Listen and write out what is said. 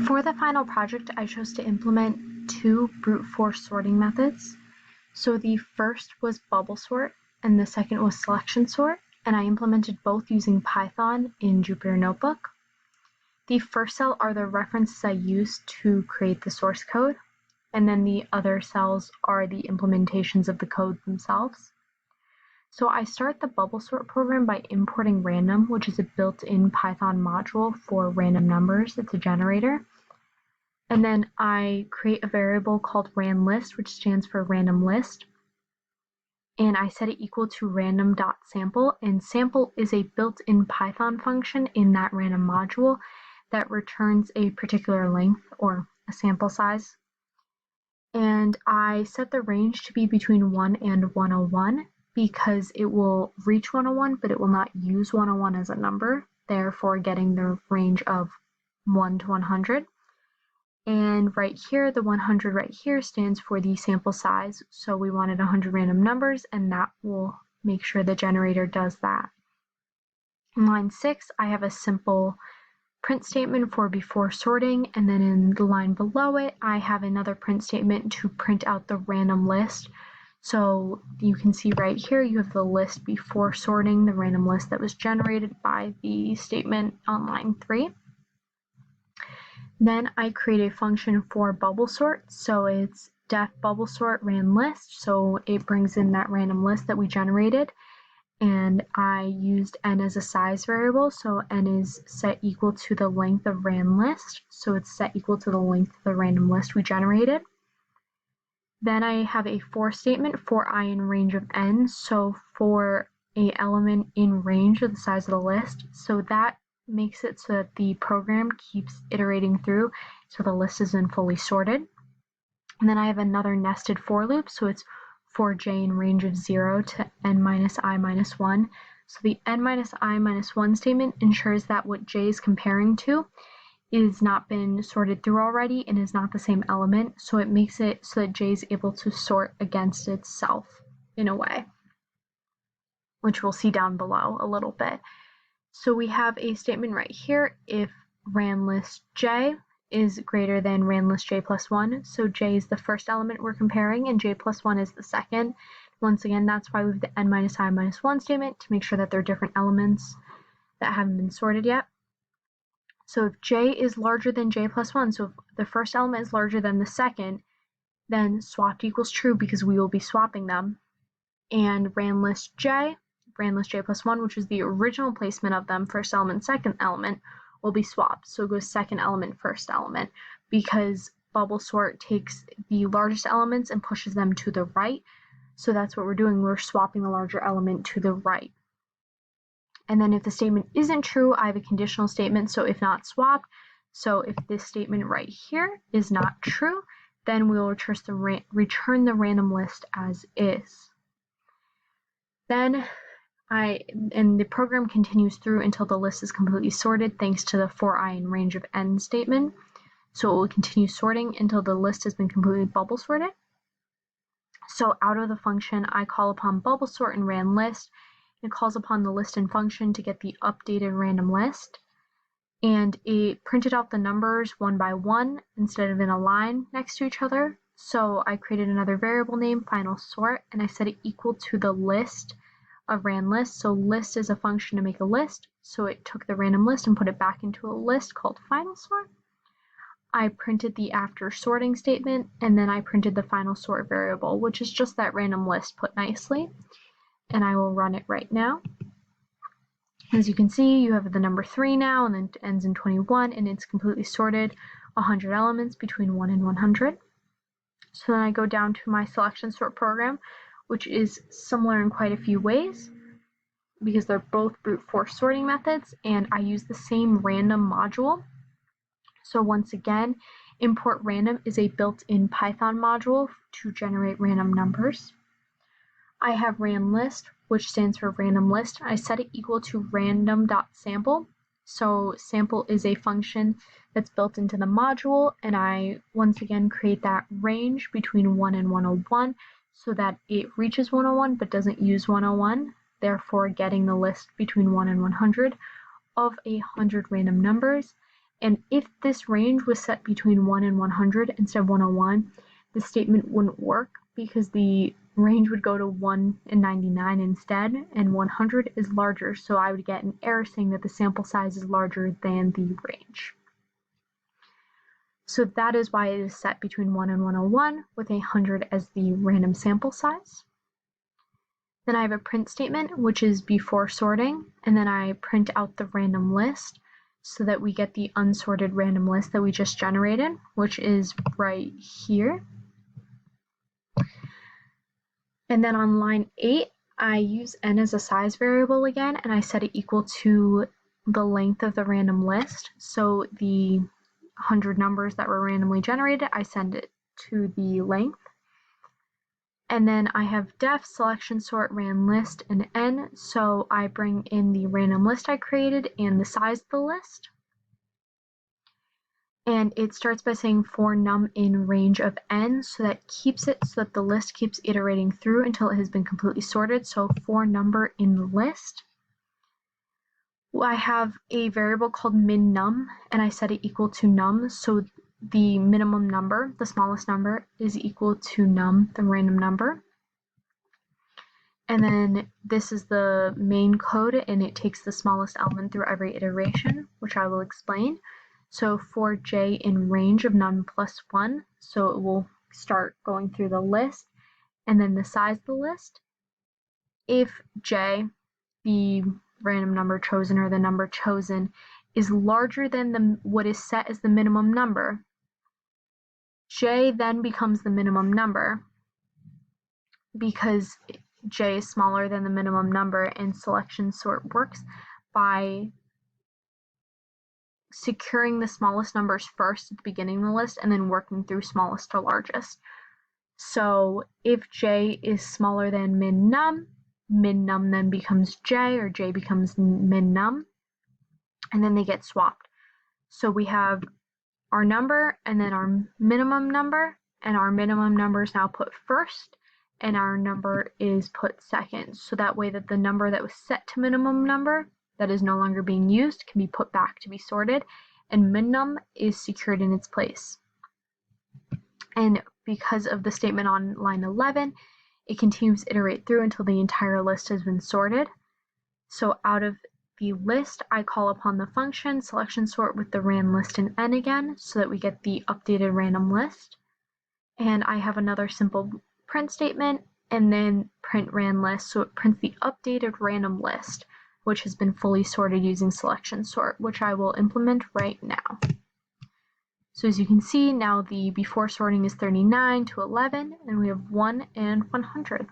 For the final project, I chose to implement two brute force sorting methods. So the first was bubble sort and the second was selection sort, and I implemented both using Python in Jupyter Notebook. The first cell are the references I used to create the source code, and then the other cells are the implementations of the code themselves. So I start the bubble sort program by importing random, which is a built-in Python module for random numbers. It's a generator. And then I create a variable called ranList, which stands for random list. And I set it equal to random.sample, and sample is a built-in Python function in that random module that returns a particular length or a sample size. And I set the range to be between 1 and 101 because it will reach 101, but it will not use 101 as a number, therefore getting the range of 1 to 100. And right here, the 100 right here stands for the sample size. So we wanted 100 random numbers, and that will make sure the generator does that. In line 6, I have a simple print statement for before sorting, and then in the line below it, I have another print statement to print out the random list. So you can see right here, you have the list before sorting, the random list that was generated by the statement on line 3. Then I create a function for bubble sort, so it's def bubble sort ranList, so it brings in that random list that we generated, and I used n as a size variable, so n is set equal to the length of ranList, so it's set equal to the length of the random list we generated. Then I have a for statement for I in range of n, so for a element in range of the size of the list, so that makes it so that the program keeps iterating through so the list isn't fully sorted. And then I have another nested for loop, so it's for j in range of 0 to n minus I minus 1. So the n minus I minus 1 statement ensures that what j is comparing to is not been sorted through already and is not the same element, so it makes it so that j is able to sort against itself in a way, which we'll see down below a little bit. So we have a statement right here, if ranList j is greater than ranList j plus 1, so j is the first element we're comparing and j plus 1 is the second. Once again, that's why we have the n minus I minus 1 statement to make sure that they're different elements that haven't been sorted yet. So if j is larger than j plus 1, so if the first element is larger than the second, then swapped equals true because we will be swapping them. And ranList j plus 1, which is the original placement of them, first element, second element, will be swapped. So it goes second element, first element, because bubble sort takes the largest elements and pushes them to the right. So that's what we're doing. We're swapping the larger element to the right. And then if the statement isn't true, I have a conditional statement, so if not swapped. So if this statement right here is not true, then we will return the random list as is. Then and the program continues through until the list is completely sorted thanks to the for I in range of n statement. So it will continue sorting until the list has been completely bubble sorted. So out of the function, I call upon bubble sort and ranList. It calls upon the listen function to get the updated random list. And it printed out the numbers one by one instead of in a line next to each other. So I created another variable named final sort, and I set it equal to the list of ranList. So list is a function to make a list, so it took the random list and put it back into a list called final sort. I printed the after sorting statement, and then I printed the final sort variable, which is just that random list put nicely. And I will run it right now. As you can see, you have the number 3 now, and then it ends in 21, and it's completely sorted 100 elements between 1 and 100. So then I go down to my selection sort program, which is similar in quite a few ways because they're both brute force sorting methods, and I use the same random module. So once again, import random is a built-in Python module to generate random numbers. I have ranList, which stands for random list. I set it equal to random.sample. So sample is a function that's built into the module, and I once again create that range between 1 and 101 so that it reaches 101 but doesn't use 101, therefore getting the list between 1 and 100 of 100 random numbers. And if this range was set between 1 and 100 instead of 101, the statement wouldn't work because the range would go to 1 and 99 instead, and 100 is larger, so I would get an error saying that the sample size is larger than the range. So that is why it is set between 1 and 101 with 100 as the random sample size. Then I have a print statement, which is before sorting, and then I print out the random list so that we get the unsorted random list that we just generated, which is right here. And then on line 8, I use n as a size variable again, and I set it equal to the length of the random list. So the 100 numbers that were randomly generated, I send it to the length. And then I have def, selection sort, ran list, and n, so I bring in the random list I created and the size of the list. And it starts by saying for num in range of n, so that keeps it so that the list keeps iterating through until it has been completely sorted. So for number in the list, I have a variable called min num, and I set it equal to num, so the minimum number, the smallest number, is equal to num, the random number. And then this is the main code, and it takes the smallest element through every iteration, which I will explain. So for j in range of num plus 1, so it will start going through the list, and then the size of the list. If j, the random number chosen or the number chosen, is larger than what is set as the minimum number, j then becomes the minimum number because j is smaller than the minimum number, and selection sort works by securing the smallest numbers first at the beginning of the list and then working through smallest to largest. So if j is smaller than min num then becomes j, or j becomes min num, and then they get swapped. So we have our number and then our minimum number, and our minimum number is now put first and our number is put second. So that way that the number that was set to minimum number that is no longer being used can be put back to be sorted, and min num is secured in its place. And because of the statement on line 11, it continues to iterate through until the entire list has been sorted. So out of the list, I call upon the function selection sort with the ran list and n again, so that we get the updated random list. And I have another simple print statement, and then print ran list, so it prints the updated random list, which has been fully sorted using selection sort, which I will implement right now. So as you can see, now the before sorting is 39 to 11, and we have 1 and 100.